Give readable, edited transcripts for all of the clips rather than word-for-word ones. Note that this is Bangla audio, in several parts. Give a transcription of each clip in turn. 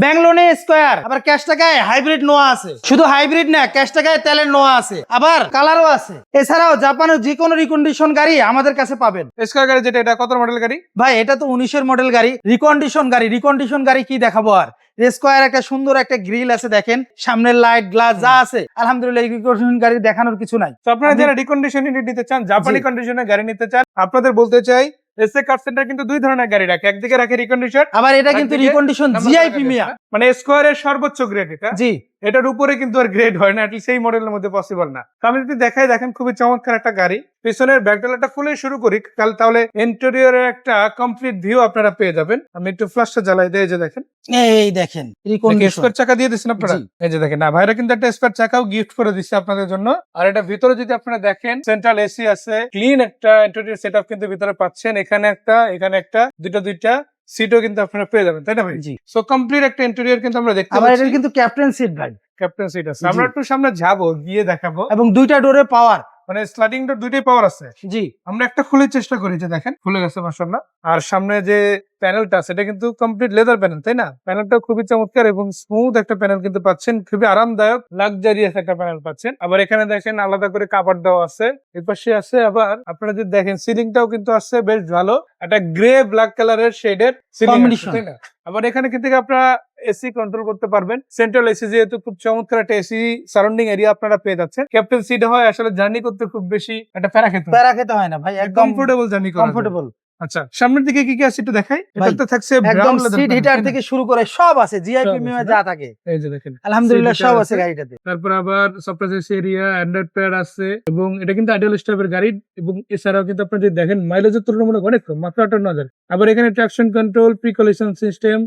ব্যাংলোনে স্কোয়ার, আবার ক্যাশ টাকায় হাইব্রিড নোয়া আছে। শুধু হাইব্রিড না, ক্যাশ টাকায় তেলের নোয়া আছে, আবার কালারও আছে। এছাড়াও জাপানের যে কোনো রিকন্ডিশন গাড়ি আমাদের কাছে পাবেন। স্কয়ার গাড়ি যেটা, এটা কত মডেল গাড়ি ভাই এটা তো 19-এর মডেল গাড়ি, রিকন্ডিশন গাড়ি কি দেখাবো আর। স্কোয়ার একটা সুন্দর একটা গ্রিল আছে, দেখেন সামনের লাইট গ্লাস যা আছে, আলহামদুলিল্লাহ রিকন্ডিশন গাড়ি দেখানোর কিছু নাই। তো আপনারা যারা রিকন্ডিশন ইউনিট নিতে চান, জাপানি কন্ডিশনের গাড়ি নিতে চান, আপনাদের বলতে চাই এসএ কার সেন্টার কিন্তু দুই ধরনের গাড়ি রাখে। একদিকে রাখে রিকন্ডিশন, আবার এটা কিন্তু রিকন্ডিশন জিআই প্রিমিয়াম, মানে স্কয়ারের সর্বোচ্চ গ্রেড এটা। জি এটার উপরে কিন্তু আর গ্রেড হয় না, এটলিস্ট সেই মডেলের মধ্যে পসিবল না। তো আমি যদি দেখাই, দেখেন খুবই চমৎকার একটা গাড়ি। পিছনের ব্যাকডালাটা খুলে শুরু করি, তাহলে ইন্টেরিয়রের একটা কমপ্লিট ভিউ আপনারা পেয়ে যাবেন। আমি একটু ফ্ল্যাশটা জ্বালাই দেই, এই যে দেখেন, এই দেখেন রিকন্ডিশন স্পেয়ার চাকা দিয়ে দিচ্ছেন আপনারা। এই যে দেখেন, না ভাইরা কিন্তু একটা স্পেয়ার চাকাও গিফট করে দিচ্ছে আপনাদের জন্য। আর এটা ভিতরে যদি আপনারা দেখেন, সেন্ট্রাল এসি আছে, ক্লিন একটা ইন্টেরিয়র সেটআপ কিন্তু ভিতরে পাচ্ছেন। এখানে একটা দুইটা সিটও কিন্তু আপনারা পেয়ে যাবেন, তাই না ভাই? জি। সো কমপ্লিট একটা ইন্টেরিয়র কিন্তু আমরা দেখতে আবার পাচ্ছি। এটা কিন্তু ক্যাপ্টেন সিট ভাই, ক্যাপ্টেন সিট আছে। আমরা একটু সামনে যাবো, গিয়ে দেখাবো। এবং দুইটা ডোরে পাওয়ার, মানে স্লাইডিং ডোর দুইটাই পাওয়ার আছে। জি আমরা একটা খোলার চেষ্টা করি, যে দেখেন খুলে গেছে মাশাআল্লাহ। আর সামনে যে প্যানেলটা, সেটা কিন্তু কমপ্লিট লেদার প্যানেল, তাই না? প্যানেলটা খুবই চমৎকার এবং স্মুথ একটা প্যানেল কিন্তু পাচ্ছেন, খুবই আরামদায়ক লাক্সারিয়াস একটা প্যানেল পাচ্ছেন। আবার এখানে দেখেন আলাদা করে কাভার দেওয়া আছে, এর পাশে আছে। আবার আপনারা যদি দেখেন, সিলিংটাও কিন্তু আছে বেশ ভালো, একটা গ্রে ব্ল্যাক কালারের শেডের সিলিং, তাই না? আবার এখানে কিন্তু আপনারা এসি কন্ট্রোল করতে পারবেন। সেন্ট্রাল এসি, যেহেতু খুব চমৎকার একটা এসি সারাউন্ডিং এরিয়া আপনারা পেয়ে যাচ্ছেন। ক্যাপ্টেন সিট হয়, আসলে জার্নি করতে খুব বেশি একটা প্যারা খেতে হয় না ভাই, একদম কমফোর্টেবল জার্নি করা যায়। কমফোর্টেবল। আচ্ছা, সামনের দিকে কি কি আছে একটু দেখাই। এটাতে থাকছে একদম ব্রাউন লেদার সিট হিটার থেকে শুরু করে সব আছে, জিআই সব প্রিমিয়ামে আছে যা থাকে এই যে দেখেন, আলহামদুলিল্লাহ seat সব heater আছে গাড়িটাতে। তারপর আবার সফটওয়্যার এরিয়া, অ্যান্ড্রয়েড প্যাড আছে, এবং এটা কিন্তু আইডিয়াল স্টাফের গাড়ি। এবং এছাড়াও কিন্তু আপনারা যদি দেখেন, মাইলেজের তুলনামূলক অনেক কম, মাত্র 58,000। আবার এখানে ট্রাকশন কন্ট্রোল, প্রিকলিশন সিস্টেম,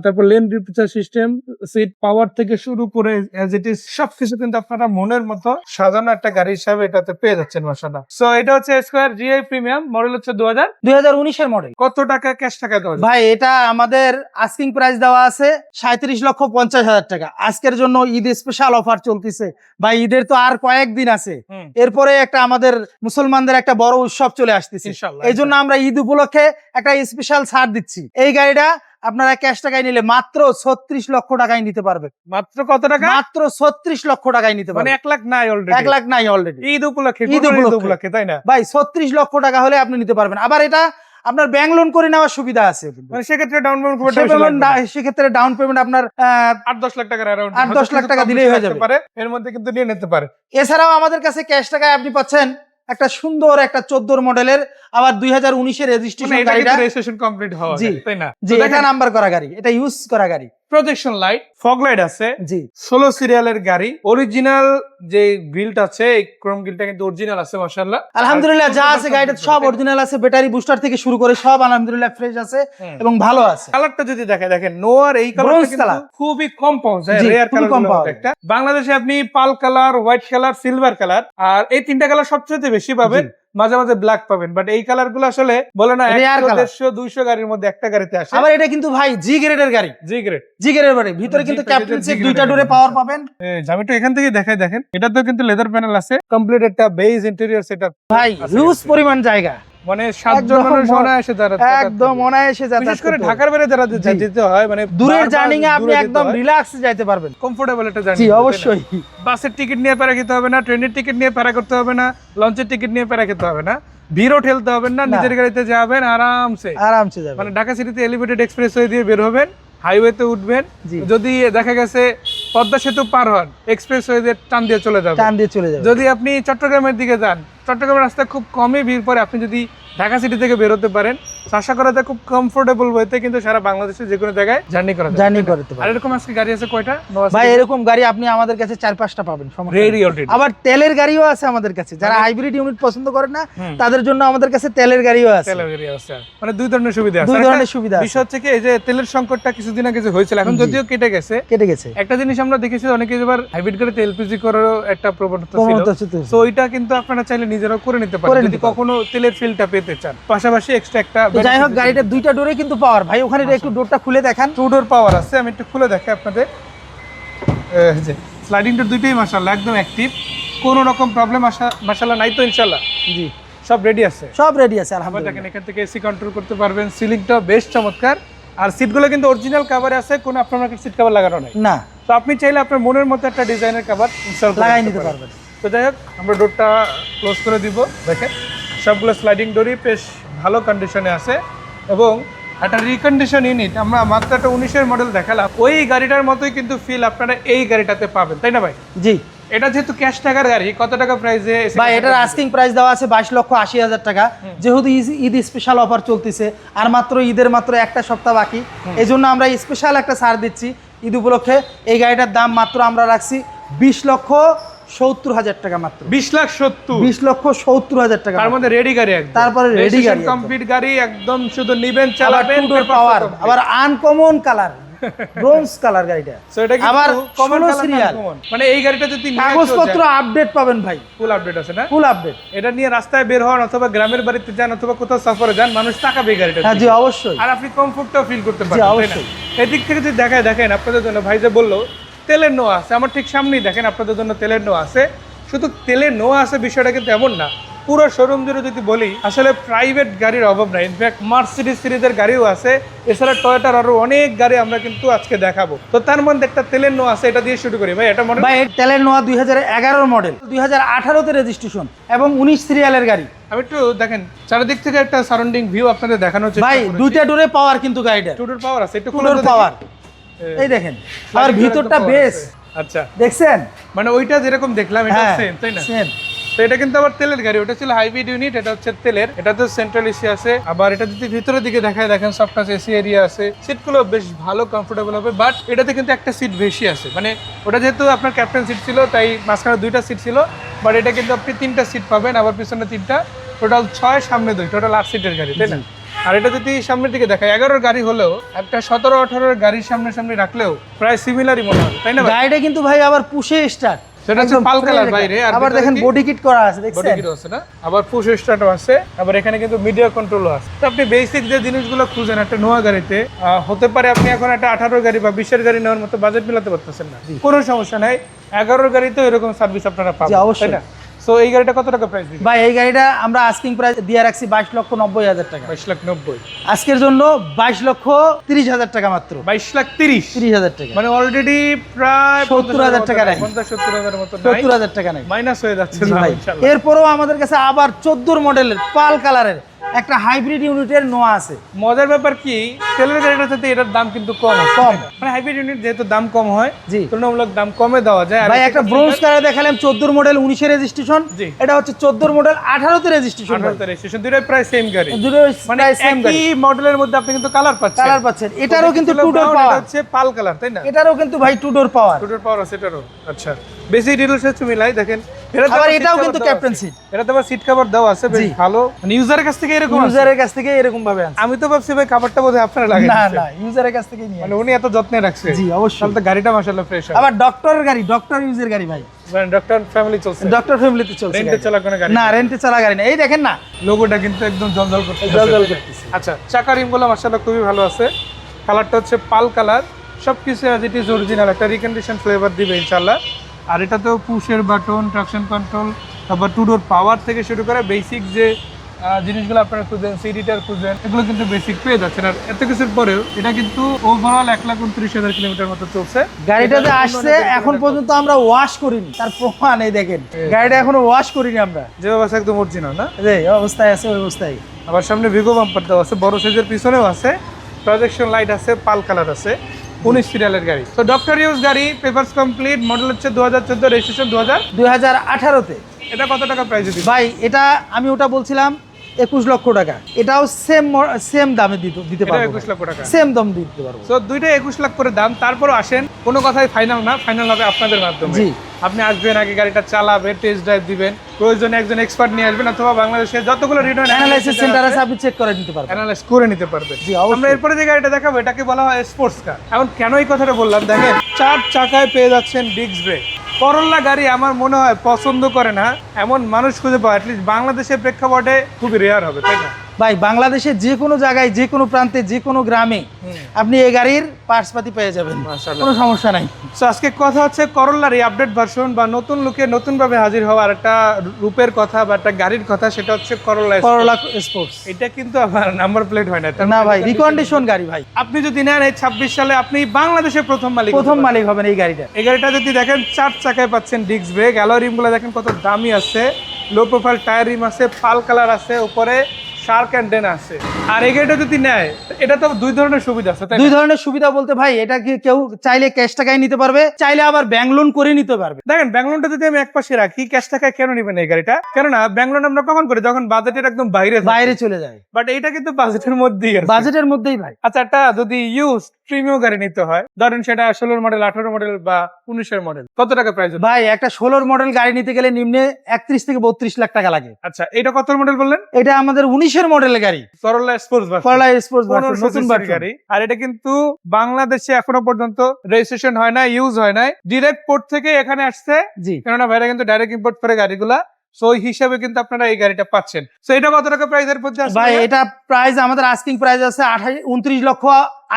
তারপর লেন রিপ্রেসার সিস্টেম, সিট পাওয়ার থেকে শুরু করে এজ ইট ইজ সবকিছু কিন্তু আপনারা মনের মতো সাজানো একটা গাড়ি হিসাবে এটাতে পেয়ে যাচ্ছেন মাশাআল্লাহ। সো এটা হচ্ছে স্কয়ার জিআই প্রিমিয়াম, মডেল হচ্ছে 2019-এর মডেল। কত টাকা ক্যাশ টাকা দেওয়া যায়? ভাই এটা আমাদের আস্কিং প্রাইস দেওয়া আছে 37,50,000 টাকা। আজকের জন্য ঈদ স্পেশাল অফার চলতেছে ভাই, ঈদের তো আর কয়েকদিন আছে, এরপরে একটা আমাদের মুসলমানদের একটা বড় উৎসব চলে আসতেছে, ইনশাআল্লাহ। এই জন্য আমরা ঈদ উপলক্ষে একটা স্পেশাল ছাড় দিচ্ছি। এই গাড়িটা আপনারা ক্যাশ টাকায় নিলে মাত্র 36 লক্ষ টাকায় নিতে পারবেন। মাত্র কত টাকা? মাত্র 36 লক্ষ টাকায় নিতে মানে পারবেন। 1 লাখ নাই অলরেডি, 1 লাখ নাই অলরেডি, ঈদ উপলক্ষে, ঈদ উপলক্ষে, তাই না ভাই? 36 লক্ষ টাকা হলে আপনি নিতে পারবেন। আবার এটা আপনার ব্যাংক লোন করে নেওয়ার সুবিধা আছে, মানে সেক্ষেত্রে ডাউন পেমেন্ট সেক্ষেত্রে ডাউন পেমেন্ট আপনার 8-10 লাখ টাকার অ্যারাউন্ড 8-10 লাখ টাকা দিলেই হয়ে যাবে, এর মধ্যে কিন্তু নিয়ে নিতে পারে। এছাড়াও আমাদের কাছে ক্যাশ টাকায় আপনি পাচ্ছেন একটা সুন্দর একটা 14 মডেলের, আবার 2019-এর রেজিস্ট্রেশন গাড়িটা, রেজিস্ট্রেশন কমপ্লিট হওয়া জি তাই না? জি, এটা নাম্বার করা গাড়ি, এটা ইউজ করা গাড়ি। প্রজেকশন লাইট, ফগ লাইট আছে, জি 16 সিরিয়ালের গাড়ি। অরিজিনাল যে গ্রিলটা আছে, এই ক্রোম গ্রিলটা কিন্তু অরিজিনাল আছে মাশাআল্লাহ। আলহামদুলিল্লাহ যা আছে গাড়িটা সব অরিজিনাল আছে, ব্যাটারি বুস্টার থেকে শুরু করে সব আলহামদুলিল্লাহ ফ্রেশ আছে এবং ভালো আছে। কালারটা যদি দেখেন, নোয়ার এই কালারটা কিন্তু খুবই কম পাওয়া যায়, রেয়ার কালার একটা। বাংলাদেশে আপনি pearl colour, white colour, silver colour, আর এই তিনটা কালার সবচেয়ে বেশি পাবেন। মাঝে মাঝে ব্ল্যাক পাবেন, বাট এই কালার গুলো আসলে বলে না 100-200 গাড়ির মধ্যে একটা গাড়িতে আসে। আবার এটা কিন্তু ভাই জি গ্রেডের গাড়ি, জি গ্রেডের গাড়ি। ভিতরে কিন্তু ক্যাপ্টেন সিট দুইটা ডোরে পাওয়ার পাবেন। আমি তো এখান থেকে দেখাই, দেখেন এটাতেও কিন্তু লেদার প্যানেল আছে, কমপ্লিট একটা বেজ ইন্টেরিয়র সেটআপ ভাই, হিউজ পরিমাণ জায়গা, মানে 7 জন মানুষ অনায়াসে একদম অনায়াসে যাতায়াত, বিশেষ করে ঢাকার বাইরে যারা যেতে হয়, মানে দূরের জার্নি এ আপনি একদম রিল্যাক্সে যাইতে পারবেন, কমফোর্টেবল একটা জার্নি। জি অবশ্যই। বাসের টিকিট নিয়ে প্যারা খেতে হবে না, ট্রেনের টিকিট নিয়ে প্যারা করতে হবে না, লঞ্চের টিকিট নিয়ে প্যারা খেতে হবে না, ভিড়ও ঠেলতে হবে না, নিজের গাড়িতে যাবেন আরামসে যাবেন। মানে ঢাকা সিটিতে এলিভেটেড এক্সপ্রেসওয়ে দিয়ে বের হবেন, হাইওয়েতে উঠবেন, যদি দেখা গেছে পদ্মা সেতু পার হন, এক্সপ্রেসওয়ে দিয়ে টান দিয়ে চলে যাবেন। যদি আপনি চট্টগ্রামের দিকে যান, চট্টগ্রামের রাস্তায় খুব কমই ভিড় পড়ে, আপনি যদি ঢাকা সিটি থেকে বেরোতে পারেন, আশা করা যায় খুব কমফোর্টেবল ওয়েতে কিন্তু সারা বাংলাদেশে যে কোনো জায়গায় জার্নি করতে পারেন। আর এরকম আজকে গাড়ি আছে কয়টা ভাই? এরকম গাড়ি আপনি আমাদের কাছে 4-5টা পাবেন, আবার তেলের গাড়িও আছে আমাদের কাছে। যারা হাইব্রিড ইউনিট পছন্দ করেন না, তাদের জন্য আমাদের কাছে তেলের গাড়িও আছে। মানে দুই ধরনের সুবিধা আছে, বিষয় হচ্ছে কি, এই যে তেলের সংকটটা কিছুদিন আগে যে হয়েছিল, এখন যদিও কেটে গেছে। একটা জিনিস আমরা দেখেছি, অনেকে এবার হাইব্রিড গাড়িতে এলপিজি করারও একটা প্রবণতা ছিল, তো ওইটা কিন্তু আপনারা চাইলে নিজেরাও করে নিতে পারেন যদি কখনো তেলের ফিলটা পেতে চান। পাশাপাশি এক্সট্রা একটা, যাই হোক গাড়িটা দুইটা ডোরে কিন্তু পাওয়ার। ভাই ওখানে একটু ডোরটা খুলে দেখান। 2 ডোর পাওয়ার আছে, আমি একটু খুলে দেখাই আপনাদের। যে স্লাইডিং ডোর দুইটাই মাশাআল্লাহ একদম অ্যাক্টিভ, কোনো রকম প্রবলেম মাশাআল্লাহ নাই তো ইনশাআল্লাহ? জি সব রেডি আছে, সব রেডি আছে আলহামদুলিল্লাহ। দেখেন এখান থেকে এসি কন্ট্রোল করতে পারবেন, সিলিংটা বেশ চমৎকার। আর সিটগুলো কিন্তু অরিজিনাল কভারে আছে, কোনো আপনার সিট কভার লাগানো নাই। না, তো আপনি চাইলে আপনার মনের মতো একটা ডিজাইনের কভার ইনস্টল লাগাই নিতে পারবেন। তো যাই হোক, আমরা ডোরটা ক্লোজ করে দিব। দেখেন সবগুলো স্লাইডিং ডোরই বেশ ভালো কন্ডিশনে আছে, এবং একটা রিকন্ডিশন ইউনিট। আমরা মাত্র একটা 19-এর মডেল দেখালাম, ওই গাড়িটার মতোই কিন্তু ফিল আপনারা এই গাড়িটাতে পাবেন, তাই না ভাই? জি এটা যেহেতু ক্যাশ টাকার গাড়ি, কত টাকা প্রাইসে? ভাই এটার আস্কিং প্রাইস দেওয়া আছে 22,80,000 টাকা। যেহেতু ঈদ স্পেশাল অফার চলতেছে, আর মাত্র ঈদের মাত্র একটা সপ্তাহ বাকি, এই জন্য আমরা স্পেশাল একটা ছাড় দিচ্ছি ঈদ উপলক্ষে। এই গাড়িটার দাম মাত্র আমরা রাখছি 20,70,000 টাকা মাত্র। 20,70,000 20,70,000 টাকা, তার মধ্যে রেডি গাড়ি একদম। তারপরে রেডি গাড়ি কমপ্লিট গাড়ি একদম, শুধু নিবেন আবার চালাবেন, টু ডোর পাওয়ার, আবার আনকমন কালার, ব্রোঞ্জ কালার গাড়িটা। সো এটা কিন্তু আবার কমন 16 সিরিয়াল, মানে এই গাড়িটা যদি কাগজপত্র আপডেট পাবেন ভাই, ফুল আপডেট আছে না? Full update. এটা নিয়ে রাস্তায় বের হন অথবা গ্রামের বাড়িতে যান অথবা কোথাও সফরে যান, মানুষ তাকাবে এই গাড়িটা। হ্যাঁ জি অবশ্যই, আর আপনি কমফোর্টটাও ফিল করতে জি পারবেন, তাই না? অবশ্যই। এদিক থেকে যদি দেখেন আপনাদের জন্য, ভাই যে বললো তেলের নোয়া আছে, আমার ঠিক সামনেই দেখেন আপনাদের জন্য তেলের নোয়া আছে। শুধু তেলের নোয়া আছে বিষয়টা কিন্তু এমন না, পুরো শোরুম জুড়ে যদি বলি আসলে প্রাইভেট গাড়ির অভাব নাই। ইনফ্যাক্ট মার্সিডিজ সিরিজের গাড়িও আছে, এছাড়া টয়োটার আরো অনেক গাড়ি আমরা কিন্তু আজকে দেখাবো। তো তার মধ্যে একটা তেলের নোয়া আছে, এটা দিয়ে শুরু করি ভাই। এটা মনে ভাই তেলের নোয়া 2011 মডেল, 2018-তে রেজিস্ট্রেশন এবং 19 সিরিয়ালের গাড়ি। আমি একটু দেখেন চারিদিক থেকে একটা সারাউন্ডিং ভিউ আপনাদের দেখানোর চেষ্টা ভাই করেছি। দুইটা ডোরে পাওয়ার কিন্তু গাড়িটা, টু ডোর পাওয়ার আছে, একটু টু ডোর পাওয়ার। এই দেখেন আর ভিতরটা বেশ, আচ্ছা দেখছেন? মানে ওইটা যেরকম দেখলাম এটা হ্যাঁ সেম, তাই না? সেম। তো এটা কিন্তু আবার তেলের গাড়ি, ওটা ছিল হাইব্রিড ইউনিট, এটা হচ্ছে তেলের। এটা তো সেন্ট্রাল এসি আছে, আবার এটা যদি ভিতরের দিকে দেখায় দেখেন সফট টাচ এসি এরিয়া আছে, সিটগুলো বেশ ভালো কমফোর্টেবল হবে। বাট এটাতে কিন্তু একটা সিট বেশি আছে, মানে ওটা যেহেতু আপনার ক্যাপ্টেন সিট ছিল তাই মাঝখানে 2টা সিট ছিল, বাট এটা কিন্তু আপনি 3টা সিট পাবেন, আবার পিছনে 3টা, টোটাল 6, সামনে 2, টোটাল 8 সিটের গাড়ি, তাই না? আর এটা যদি সামনের দিকে দেখায় 11-র গাড়ি হলেও একটা 17-18-র গাড়ির সামনে রাখলেও প্রায় সিমিলারই মনে হবে, তাই না ভাই? গাড়িটা কিন্তু ভাই আবার পুশে স্টার্ট, সেটা হচ্ছে পাল কালার বাইরে, আর আবার দেখেন বডি কিট করা আছে, বডি দেখছেন? কিট আছে না, আবার পুশ স্টার্টও আছে, আবার এখানে কিন্তু মিডিয়া কন্ট্রোলও আছে। তো আপনি বেসিক যে জিনিসগুলো খুঁজেন একটা নোয়া গাড়িতে, হতে পারে আপনি এখন একটা 18-র গাড়ি বা 20-এর গাড়ি নেওয়ার মতো বাজেট মিলাতে পারতেছেন না, কোনো সমস্যা নাই, 11-র গাড়িতেও এরকম সার্ভিস আপনারা পাবেন, অবশ্যই। তাই না? সো এই গাড়িটা কত টাকা প্রাইস দিবেন? ভাই এই গাড়িটা আমরা আস্কিং প্রাইস দিয়ে রাখছি 22,90,000 টাকা। 22,90,000 আজকের জন্য 22,30,000 টাকা মাত্র। 22,30,000 30,000 টাকা, মানে অলরেডি প্রায় 70,000 টাকা নাই, 50-70,000 মতো 70,000 টাকা নাই মাইনাস হয়ে যাচ্ছে জি না, ভাই। ইনশাআল্লাহ। এরপরও আমাদের কাছে আবার 14 মডেলের পাল কালারের একটা হাইব্রিড ইউনিটের নোয়া আছে। মজার ব্যাপার কি, তেলের গাড়িটার সাথে এটার দাম কিন্তু কম আছে, কম। তাই না? মানে হাইব্রিড ইউনিট যেহেতু দাম কম হয়, জি। তুলনামূলক দাম কমে দেওয়া যায়। আর ভাই একটা ব্রোঞ্জ কালার দেখালাম 14 মডেল 19-এ রেজিস্ট্রেশন, জি। এটা হচ্ছে 14 মডেল 18-তে রেজিস্ট্রেশন। 18তে রেজিস্ট্রেশন, দুটোই প্রায় সেম গাড়ি, দুটো মানে প্রায় সেম গাড়ি, একই মডেলের মধ্যে আপনি কিন্তু কালার পাচ্ছেন। কালার পাচ্ছেন। এটারও কিন্তু টু ডোর এটা পাওয়ার, হচ্ছে পাল কালার, তাই না? এটারও কিন্তু ভাই টু ডোর পাওয়ার, টু ডোর পাওয়ার আছে এটারও। আচ্ছা, বেশি ডিটেইলস হচ্ছে মিলাই দেখেন। আবার এটাও কিন্তু ক্যাপ্টেন সিট, এটাতে আবার সিট কভার দেওয়া আছে, বেশ জি। ভালো। মানে ইউজারের কাছ থেকে এরকম আছে? ইউজারের কাছ থেকে এরকম ভাবে আনছে। আমি তো ভাবছি ভাই কভারটা বোধহয় আপনারা লাগাই না দিচ্ছেন। না, ইউজারের কাছ থেকে নিয়ে মানে উনি এত যত্নে রাখছে। জি অবশ্যই। তাহলে তো গাড়িটা মাশাআল্লাহ ফ্রেশ হবে। আবার ডক্টরের গাড়ি, ডক্টর ইউজের গাড়ি ভাই, মানে ডক্টর ফ্যামিলি চলছে, ডক্টর ফ্যামিলিতে চলছে রেন্টে গাড়ি। চলা কোনো গাড়ি না রেন্টে চলা গাড়ি না, এই দেখেন না লোগোটা কিন্তু একদম জলজল করতেছে। জলজল করতেছে। আচ্ছা, চাকা রিমগুলো মাশাআল্লাহ খুবই ভালো আছে, কালারটা হচ্ছে পাল কালার, সবকিছু অ্যাজ ইট ইজ অরিজিনাল, একটা রিকন্ডিশন ফ্লেভার দিবে ইনশাআল্লাহ। আর এটাতেও পুশের বাটন, ট্রাকশন কন্ট্রোল, তারপর টু ডোর পাওয়ার থেকে শুরু করে বেসিক যে জিনিসগুলো আপনারা খুঁজেন, সিডিটার খুঁজেন, এগুলো কিন্তু বেসিক পেয়ে যাচ্ছেন। আর এত কিছুর পরেও এটা কিন্তু ওভারঅল 1,29,000 কিলোমিটার মতো চলছে। গাড়িটাতে আসছে, এখন পর্যন্ত আমরা ওয়াশ করিনি, তার প্রমাণ এই দেখেন, গাড়িটা এখনো ওয়াশ করিনি আমরা, যেভাবে আছে একদম অরিজিনাল না? এই অবস্থায় আছে, ওই অবস্থায়। আবার সামনে ভিগো বাম্পার দেওয়া আছে, বড় সাইজের পিছনেও আছে, প্রজেকশন লাইট আছে, পাল কালার আছে, 19 সিরিয়ালের গাড়ি। তো ডক্টর ইউজ গাড়ি, পেপারস কমপ্লিট, মডেল হচ্ছে 2014, রেজিস্ট্রেশন 2018-তে। এটা কত টাকা প্রাইস দিবেন? ভাই এটা আমি ওটা বলছিলাম 21 লক্ষ টাকা, এটাও সেম দামে দিতে এটা পারবো, 21 লক্ষ টাকা। সেম দাম দিতে পারবো। সো দুইটাই 21 লাখ করে দাম। তারপরও আসেন, কোনো কথাই ফাইনাল না, ফাইনাল হবে আপনাদের মাধ্যমে। জি। আপনি আসবেন, আগে গাড়িটা চালাবেন, টেস্ট ড্রাইভ দিবেন, প্রয়োজনে একজন এক্সপার্ট নিয়ে আসবেন, অথবা বাংলাদেশের যতগুলো রিটার্ন অ্যানালাইসিস সেন্টার আছে, আপনি চেক করে নিতে পারবেন। অ্যানালাইজ করে নিতে পারবেন। জি, অবশ্যই। আমরা এরপরে যে গাড়িটা দেখাবো এটাকে বলা হয় স্পোর্টস কার। এখন কেন এই কথাটা বললাম, দেখেন 4 চাকায় পেয়ে যাচ্ছেন ডিস্ক ব্রেক। করোলা গাড়ি আমার মনে হয় পছন্দ করে না এমন মানুষ খুঁজে পাওয়া অ্যাটলিস্ট বাংলাদেশের প্রেক্ষাপটে খুবই রেয়ার হবে, তাই না? ভাই বাংলাদেশের যে কোনো জায়গায়, যে কোনো প্রান্তে, যে কোনো গ্রামে আপনি এই গাড়ির পার্টস পাতি পেয়ে যাবেন, মাশাআল্লাহ। কোনো সমস্যা নাই। তো আজকে কথা হচ্ছে করোলার এই আপডেট ভার্সন বা নতুন লুকে নতুন ভাবে হাজির হওয়ার একটা রূপের কথা বা একটা গাড়ির কথা, সেটা হচ্ছে করোলা করোলা স্পোর্টস। এটা কিন্তু আমার নাম্বার প্লেট হয় না, তার না মানে ভাই, recondition রিকন্ডিশন গাড়ি ভাই, আপনি যদি নেন এই 26 সালে আপনি বাংলাদেশের প্রথম মালিক প্রথম হতে পারেন। মালিক হবেন এই গাড়িটা। এই গাড়িটা যদি দেখেন 4 চাকায় পাচ্ছেন ডিস্ক ব্রেক, অ্যালয় রিমগুলো দেখেন কত দামি আছে, লো প্রোফাইল টায়ার রিম আছে, পাল কালার আছে, উপরে শার্ক অ্যান্ড ডেন আছে। আর এই গাড়িটা যদি নেয়, এটা তো দুই ধরনের সুবিধা আছে, তাই না? দুই ধরনের সুবিধা বলতে ভাই, এটা কি কেউ চাইলে ক্যাশ টাকায় নিতে পারবে, চাইলে আবার ব্যাংক লোন করে নিতে পারবে। দেখেন ব্যাংক লোনটা যদি আমি এক পাশে রাখি, ক্যাশ টাকায় কেন নেবেন এই গাড়িটা? কেননা ব্যাংক লোন আমরা কখন করি? যখন বাজেটের একদম বাইরে বাইরে চলে যায়, বাট এইটা কিন্তু বাজেটের মধ্যেই আছে। বাজেটের মধ্যেই ভাই। আচ্ছা, একটা যদি ইউজ প্রিমিয়াম গাড়ি নিতে হয়, ধরেন সেটা 16 মডেল, 18 মডেল বা 19 মডেল, কত টাকা প্রাইস? ভাই একটা 16 মডেল গাড়ি নিতে গেলে নিম্নে 31 থেকে 32 লাখ টাকা লাগে। আচ্ছা, এটা কত মডেল বললেন? এটা আমাদের 19 মডেলের গাড়ি, করোলা স্পোর্টস ভার্সন, করোলা স্পোর্টস ভার্সন, 1500 নতুন সিসির ভার্সন। গাড়ি। আর এটা কিন্তু বাংলাদেশে এখনো পর্যন্ত রেজিস্ট্রেশন হয় না, ইউজ হয় না, ডিরেক্ট পোর্ট থেকে এখানে আসছে, জি কেননা ভাইরা কিন্তু ডাইরেক্ট ইম্পোর্ট করে গাড়িগুলা। সো ওই হিসাবে কিন্তু আপনারা এই গাড়িটা পাচ্ছেন। সো এটা কত টাকা প্রাইসের মধ্যে আছে? ভাই এটা প্রাইস আমাদের আস্কিং প্রাইস আছে 29 লক্ষ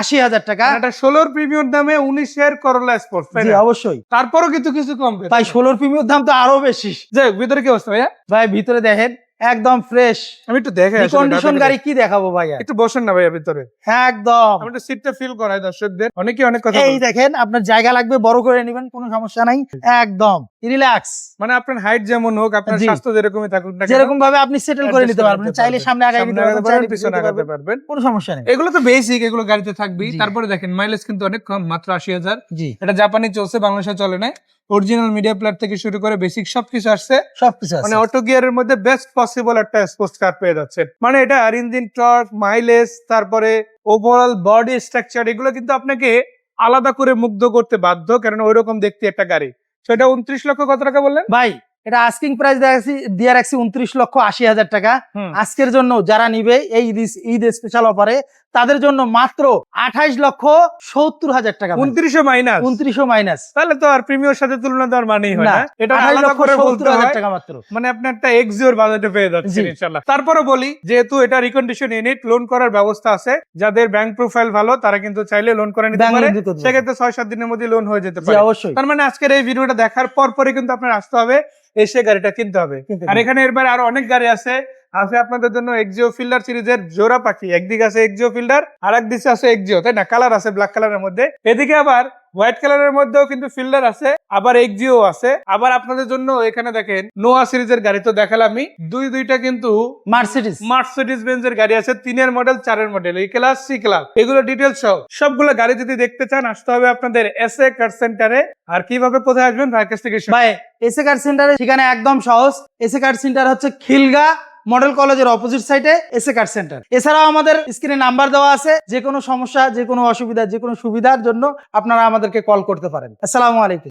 80 হাজার টাকা। মানে এটা 16 প্রিমিয়াম দামে 19 এর করোলা স্পোর্টস, তাই জি না? অবশ্যই। তারপরও কিন্তু কিছু কম পেয়েছে। ভাই 16 প্রিমিয়ার দাম তো আরো বেশি। যাই হোক, ভিতরে কি অবস্থা ভাইয়া? ভাই ভিতরে দেখেন একদম ফ্রেশ আমি একটু দেখে আসি কন্ডিশন গাড়ি, কি দেখাবো ভাইয়া। একটু বসেন না ভাইয়া ভিতরে, একদম আমি একটু সিটটা ফিল করাই দর্শকদের, অনেকে অনেক কথা এই বলে। দেখেন, আপনার জায়গা লাগবে বড় করে নেবেন, কোনো সমস্যা নাই, একদম রিল্যাক্স। মানে আপনার হাইট যেমন হোক, আপনার জি। স্বাস্থ্য যেরকমই থাকুক না কেন, যেরকম ভাবে আপনি সেটেল করে adjust নিতে পারবেন, চাইলে সামনে আগায় সামনে নিতে আগাতে পারবেন, পারবেন, চাইলে পিছনে পিছনে আগাতে আগাতে পারবেন। কোনো সমস্যা নেই। এগুলো তো বেসিক, এগুলো গাড়িতে থাকবেই। জি। তারপরে দেখেন মাইলেজ কিন্তু অনেক কম, মাত্র 80,000। জি এটা জাপানি চলছে, বাংলাদেশে চলে না। অরিজিনাল মিডিয়া প্লেয়ার থেকে শুরু করে বেসিক সবকিছু আসছে, সবকিছু আছে। মানে অটো গিয়ারের মধ্যে বেস্ট পসিবল একটা স্পোর্টস কার পেয়ে যাচ্ছেন। মানে এটা ইঞ্জিন টর্ক, মাইলেজ, তারপরে ওভারঅল বডি স্ট্রাকচার, এগুলো কিন্তু আপনাকে আলাদা করে মুগ্ধ করতে বাধ্য, কারণ ওইরকম দেখতে একটা গাড়ি। সেটা 29 লক্ষ কত টাকা বললেন? ভাই এটা আস্কিং প্রাইস দিয়ে রাখছি 29 লক্ষ 80 হাজার টাকা। হুম। আজকের জন্য যারা নিবে এই ঈদ স্পেশাল অফারে, তাদের জন্য মাত্র 28 লক্ষ 70 হাজার টাকা। 29 মাইনাস, 29 মাইনাস, তাহলে তো আর প্রিমিয়ার সাথে তুলনা দেওয়ার মানেই হয় না, না। এটা 28 আলাদা লক্ষ করে 70 বলতে হাজার হয়, টাকা মাত্র। মানে আপনি একটা এক্সিওর বাজেটে পেয়ে যাচ্ছেন জি। ইনশাআল্লাহ। তারপরে বলি, যেহেতু এটা রিকন্ডিশন ইউনিট, লোন করার ব্যবস্থা আছে। যাদের ব্যাংক প্রোফাইল ভালো, তারা কিন্তু চাইলে লোন করে নিতে ব্যাংক পারে, লোন দিতে পারবে। সেক্ষেত্রে 6-7 দিনের মধ্যে লোন হয়ে যেতে জি পারে। অবশ্যই। তার মানে আজকের এই ভিডিওটা দেখার পরে কিন্তু আপনার আসতে হবে, এসে গাড়িটা কিনতে হবে। কিনতে আর হবে। এখানে এরপরে আরো অনেক গাড়ি আছে আপনাদের জন্য। এক্সিও ফিল্ডার সিরিজের জোড়া পাখি, একদিকে আছে এক্সিও ফিল্ডার, আর একদিকে আছে এক্সিও, তাই না? কালার আছে ব্ল্যাক কালারের মধ্যে, এদিকে আবার হোয়াইট কালারের মধ্যেও কিন্তু ফিল্ডার আছে, আবার এক্সিও আছে। আবার আপনাদের জন্য এখানে দেখেন নোয়া সিরিজের গাড়ি তো দেখালামই, দুইটা কিন্তু মার্সিডিজ মার্সিডিজ বেঞ্জের গাড়ি আছে, 3 মডেল, 4 মডেল, এই ক্লাস, সি ক্লাস, এগুলো ডিটেলস সহ সবগুলো গাড়ি যদি দেখতে চান, আসতে হবে আপনাদের এসএ কার সেন্টারে। আর কিভাবে কোথায় আসবেন ভাইয়ের কাছ থেকে ভাই, এসএ কার সেন্টারের ঠিকানা একদম সহজ। এসএ কার সেন্টার হচ্ছে খিলগা মডেল কলেজের অপোজিট সাইডে এসএ কার সেন্টার। এছাড়াও আমাদের স্ক্রিনে নাম্বার দেওয়া আছে, যে কোনো সমস্যা, যে কোনো অসুবিধা, যে কোনো সুবিধার জন্য আপনারা আমাদেরকে কল করতে পারেন। আসসালামু আলাইকুম।